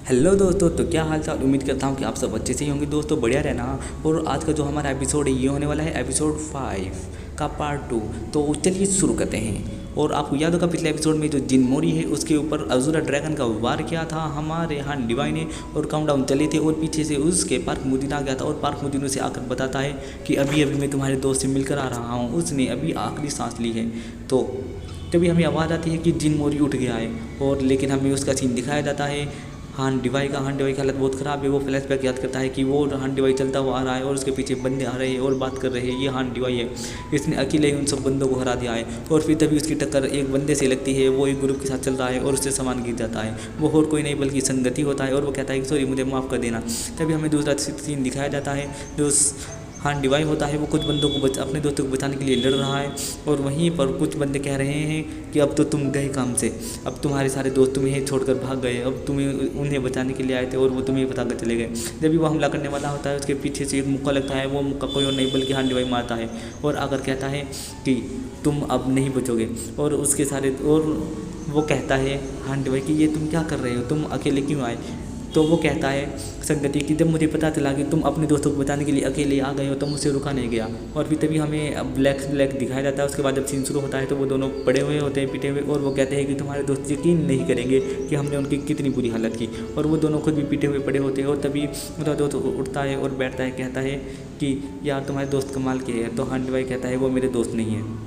Hello दोस्तों, तो क्या हाल चाल। उम्मीद करता हूँ कि आप सब अच्छे से ही होंगे दोस्तों, बढ़िया रहना। और आज का जो हमारा एपिसोड है ये होने वाला है एपिसोड 5 का पार्ट 2। तो चलिए शुरू करते हैं। और आपको याद होगा पिछले एपिसोड में जो जिन मोरी है उसके ऊपर अज़ूरा ड्रैगन का वार किया था हमारे यहाँ डिवाइन ने, और काउंटडाउन चले थे। और पीछे से उसके पार्क मुदीन आ गया था और पार्क मुदीन उसे आकर बताता है कि अभी अभी मैं तुम्हारे दोस्त से मिलकर आ रहा हूँ, उसने अभी आखिरी सांस ली है। तो तभी हमें आवाज़ आती है कि जिन मोरी उठ गया है। और लेकिन हमें उसका सीन दिखाया जाता है हान डिवाई की हालत बहुत ख़राब है। वो फ्लैशबैक याद करता है कि वो हान डिवाई चलता हुआ आ रहा है और उसके पीछे बंदे आ रहे हैं और बात कर रहे हैं। ये हान डिवाई है, इसने अकेले ही उन सब बंदों को हरा दिया है। और फिर तभी उसकी टक्कर एक बंदे से लगती है। वो एक ग्रुप के साथ चल रहा है और उससे सामान गिर जाता है। वो और कोई नहीं बल्कि संगति होता है और वो कहता है कि सॉरी, मुझे माफ़ कर देना। तभी हमें दूसरा सीन दिखाया जाता है जो हान डिवाई होता है। वो कुछ बंदों को अपने दोस्तों को बचाने के लिए लड़ रहा है। और वहीं पर कुछ बंदे कह रहे हैं कि अब तो तुम गए काम से, अब तुम्हारे सारे दोस्त तुम्हें छोड़कर भाग गए, अब तुम्हें उन्हें बचाने के लिए आए थे और वो तुम्हें बताकर चले गए। जब भी वो हमला करने वाला होता है उसके पीछे से एक मुक्का लगता है। वो मुक्का कोई और नहीं बल्कि हान डिवाई मारता है और आकर कहता है कि तुम अब नहीं बचोगे। और उसके सारे और वो कहता है हान डिवाई कि ये तुम क्या कर रहे हो, तुम अकेले क्यों आए। तो वो कहता है संगति कि जब मुझे पता चला कि तुम अपने दोस्तों को बचाने के लिए अकेले आ गए हो तो मुझसे रुका नहीं गया। और फिर तभी हमें ब्लैक दिखाया जाता है। उसके बाद जब सीन शुरू होता है तो वो दोनों पड़े हुए होते हैं, पिटे हुए, और वो कहते हैं कि तुम्हारे दोस्त यकीन नहीं करेंगे कि हमने उनकी कितनी बुरी हालत की। और वो दोनों खुद भी पिटे हुए पड़े होते हैं। और तभी उनका दोस्त उठता है और बैठता है, कहता है कि यार तुम्हारे दोस्त कमाल के हैं। तो हांडी भाई कहता है वो मेरे दोस्त नहीं हैं,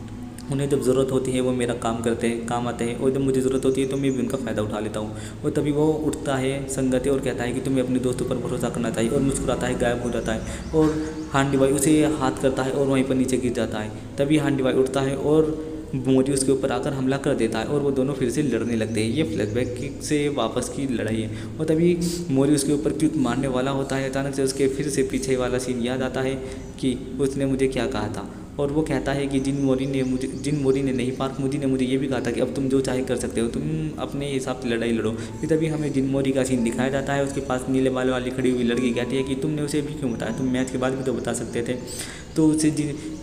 उन्हें जब ज़रूरत होती है वो मेरा काम करते हैं, काम आते हैं, और जब मुझे ज़रूरत होती है तो मैं भी उनका फ़ायदा उठा लेता हूँ। और तभी वो उठता है संगति और कहता है कि तुम्हें अपने दोस्तों पर भरोसा करना चाहिए, और मुस्कुराता है, गायब हो जाता है। और हांडी भाई उसे हाथ करता है और वहीं पर नीचे गिर जाता है। तभी हांडी भाई उठता है और मोरी उसके ऊपर आकर हमला कर देता है और वो दोनों फिर से लड़ने लगते हैं। ये फ्लैशबैक से वापस की लड़ाई है। और तभी मोरी उसके ऊपर क्यों मारने वाला होता है, अचानक से उसके फिर से पीछे वाला सीन याद आता है कि उसने मुझे क्या कहा था। और वो कहता है कि जिन मोरी ने नहीं, पार्क मुदी ने मुझे ये भी कहा था कि अब तुम जो चाहे कर सकते हो, तुम अपने हिसाब से लड़ाई लड़ो। फिर तभी हमें जिन मोरी का सीन दिखाया जाता है। उसके पास नीले बाल वाली खड़ी हुई लड़की कहती है कि तुमने उसे भी क्यों बताया, तुम मैच के बाद भी तो बता सकते थे।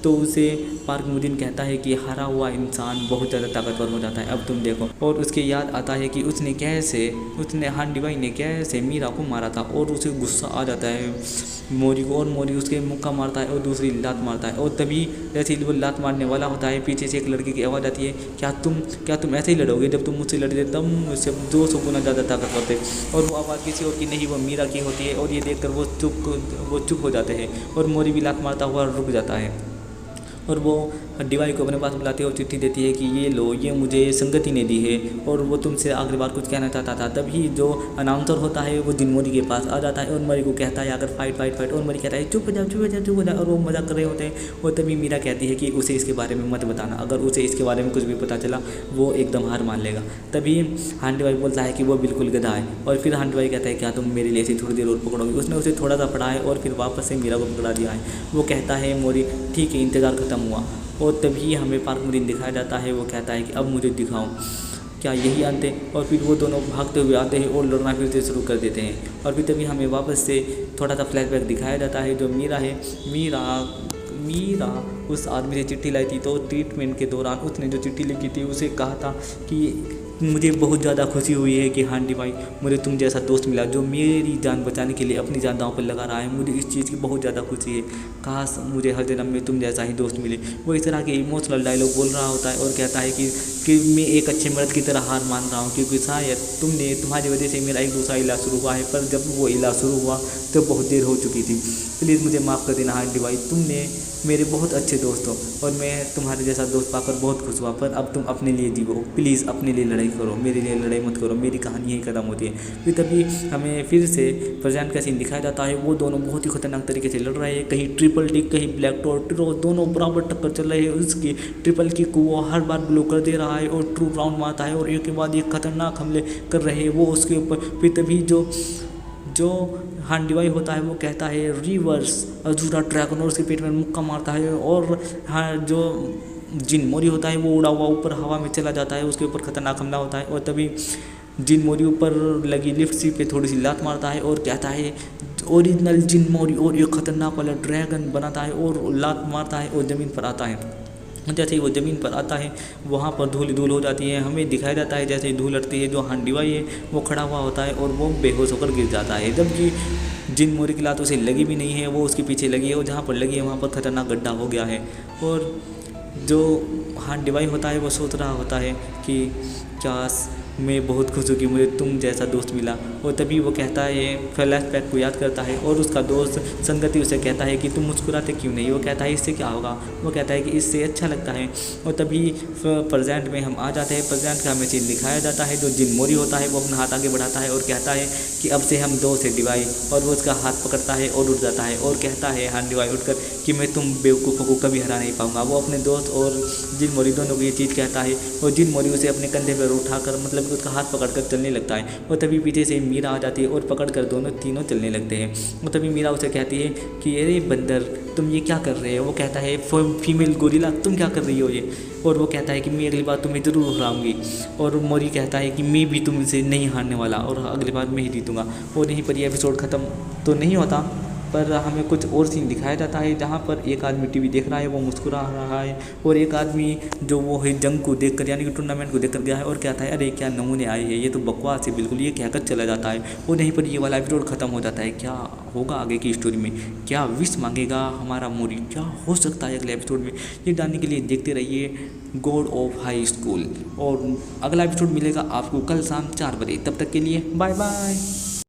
तो उसे पार्क मुदीन कहता है कि हारा हुआ इंसान बहुत ज़्यादा ताकतवर हो जाता है, अब तुम देखो। और उसके याद आता है कि उसने हान डिवाई ने कैसे मीरा को मारा था। और उसे गुस्सा आ जाता है मोरी को, और मोरी उसके मुक्का मारता है और दूसरी लात मारता है। और तभी जैसे ही वो लात मारने वाला होता है पीछे से एक लड़की की आवाज़ आती है, क्या तुम ऐसे ही लड़ोगे, जब तुम मुझसे लड़ते तब मुझसे 200 गुना ज़्यादा ताकतवर थे। और वो आवाज़ किसी और की नहीं, वो मीरा की होती है। और ये देखकर वो चुप हो जाते हैं और मोरी भी लात मारता हुआ रुक जाता है। और वो डिवाई को अपने पास बुलाती है और चिट्ठी देती है कि ये लो, ये मुझे संगति ने दी है और वो तुमसे आखिरी बार कुछ कहना चाहता था। तभी जो अनाउंसर होता है वो जिन मोरी के पास आ जाता है और मरी को कहता है आकर फाइट। और मरी कहता है चुप हो जाओ। और वो मजाक कर रहे होते हैं। और तभी मीरा कहती है कि उसे इसके बारे में मत बताना, अगर उसे इसके बारे में कुछ भी पता चला वो एकदम हार मान लेगा। तभी हांडी भाई बोलता है कि वो बिल्कुल गधा है। और फिर हांडी भाई कहता है क्या तुम मेरे लिए ऐसी थोड़ी देर और पकड़ोगे। उसने उसे थोड़ा सा पढ़ा है और फिर वापस से मीरा को पकड़ा दिया है। वो कहता है मोरी ठीक है, इंतज़ार खत्म हुआ। और तभी हमें पार्क मुदीन दिखाया जाता है। वो कहता है कि अब मुझे दिखाओ, क्या यही अंत है। और फिर वो दोनों भागते हुए आते हैं और लड़ना फिर से शुरू कर देते हैं। और फिर तभी हमें वापस से थोड़ा सा फ्लैशबैक दिखाया जाता है। जो मीरा है, मीरा उस आदमी से चिट्ठी लाई थी। तो ट्रीटमेंट के दौरान उसने जो चिट्ठी लिखी थी उसे कहा था कि मुझे बहुत ज़्यादा खुशी हुई है कि हांडी भाई मुझे तुम जैसा दोस्त मिला जो मेरी जान बचाने के लिए अपनी जान दांव पर लगा रहा है। मुझे इस चीज़ की बहुत ज़्यादा खुशी है, काश मुझे हर जन्म में तुम जैसा ही दोस्त मिले। वो इस तरह के इमोशनल डायलॉग बोल रहा होता है और कहता है कि मैं एक अच्छे मर्द की तरह हार मान रहा हूँ, क्योंकि शायद तुम्हारी वजह से मेरा एक दूसरा इलाज शुरू हुआ है, पर जब वो इलाज शुरू हुआ तो बहुत देर हो चुकी थी। प्लीज़ मुझे माफ़ कर देना हांडी भाई, तुमने मेरे बहुत अच्छे दोस्त हो और मैं तुम्हारे जैसा दोस्त पाकर बहुत खुश हुआ। पर अब तुम अपने लिए जीवो, प्लीज़ अपने लिए लड़ाई करो, मेरे लिए लड़ाई मत करो। मेरी कहानी यही खत्म होती है। फिर तभी हमें फिर से प्रेजेंट का सीन दिखाया जाता है। वो दोनों बहुत ही खतरनाक तरीके से लड़ रहे हैं, कहीं ट्रिपल टिक कहीं ब्लैक टॉप, दोनों बराबर टक्कर चल रहे हैं। उसकी ट्रिपल किक को वो हर बार ब्लो कर दे रहा है और ट्रू राउंड मारता है और एक के बाद एक खतरनाक हमले कर रहे हैं वो उसके ऊपर। फिर तभी जो हांडी भाई होता है वो कहता है रिवर्स अज़ूरा ड्रैगन, और उसके पेट में मुक्का मारता है। और हाँ, जो जिन मोरी होता है वो उड़ा हुआ ऊपर हवा में चला जाता है, उसके ऊपर खतरनाक हमला होता है। और तभी जिन मोरी ऊपर लगी लिफ्ट सी पे थोड़ी सी लात मारता है और कहता है ओरिजिनल जिन मोरी, और एक खतरनाक वाला ड्रैगन बनाता है और लात मारता है और ज़मीन पर आता है। जैसे ही वो ज़मीन पर आता है वहाँ पर धूल ही धूल हो जाती है। हमें दिखाया जाता है जैसे ही धूल हटती है जो हांडीवाई है वो खड़ा हुआ होता है और वो बेहोश होकर गिर जाता है, जबकि जिन मोरी की लात उसे लगी भी नहीं है वो उसके पीछे लगी है और जहाँ पर लगी है वहाँ पर खतरनाक गड्ढा हो गया है। और जो हांडीवाई होता है वो सोच रहा होता है कि काश मैं बहुत खुश हूँ कि मुझे तुम जैसा दोस्त मिला। और तभी वो कहता है, फ्लैशबैक को याद करता है और उसका दोस्त संगति उसे कहता है कि तुम मुस्कुराते क्यों नहीं। वो कहता है इससे क्या होगा, वो कहता है कि इससे अच्छा लगता है। और तभी प्रेजेंट में हम आ जाते हैं। प्रेजेंट का हमें सीन दिखाया जाता है। जो जिन मोरी होता है वो अपना हाथ आगे बढ़ाता है और कहता है कि अब से हम दो से डिवाइड, और वो उसका हाथ पकड़ता है और उठ जाता है और कहता है हाथ डिवाइड उठकर कि मैं तुम बेवकूफ़ों को कभी हरा नहीं पाऊंगा। वो अपने दोस्त और जिन मोरी दोनों को ये चीज़ कहता है और जिन मोरी उसे अपने कंधे पर उठाकर मतलब उसका हाथ पकड़कर चलने लगता है। और तभी पीछे से मीरा आ जाती है और पकड़कर दोनों तीनों चलने लगते हैं। और तभी मीरा उसे कहती है कि अरे बंदर तुम ये क्या कर रहे हो। वो कहता है फीमेल गोरिल्ला तुम क्या कर रही हो ये। और वो कहता है कि मैं अगली बार तुम्हें ज़रूर हराऊंगी। और मोरी कहता है कि मैं भी तुमसे नहीं हारने वाला और अगली बार मैं ही जीतूंगा। और यहीं पर ये एपिसोड ख़त्म तो नहीं होता, पर हमें कुछ और सीन दिखाया जाता है जहाँ पर एक आदमी टीवी देख रहा है, वो मुस्कुरा रहा है और एक आदमी जो वो है जंग को देखकर यानी कि टूर्नामेंट को देखकर गया है और कहता है अरे क्या नमूने आए हैं, ये तो बकवास है बिल्कुल, ये कहकर चला जाता है। और यहीं पर ये वाला एपिसोड खत्म हो जाता है। क्या होगा आगे की स्टोरी में, क्या विश मांगेगा हमारा मोरी, क्या हो सकता है अगले एपिसोड में, ये जानने के लिए देखते रहिए गॉड ऑफ हाई स्कूल। और अगला एपिसोड मिलेगा आपको कल शाम 4 बजे। तब तक के लिए बाय बाय।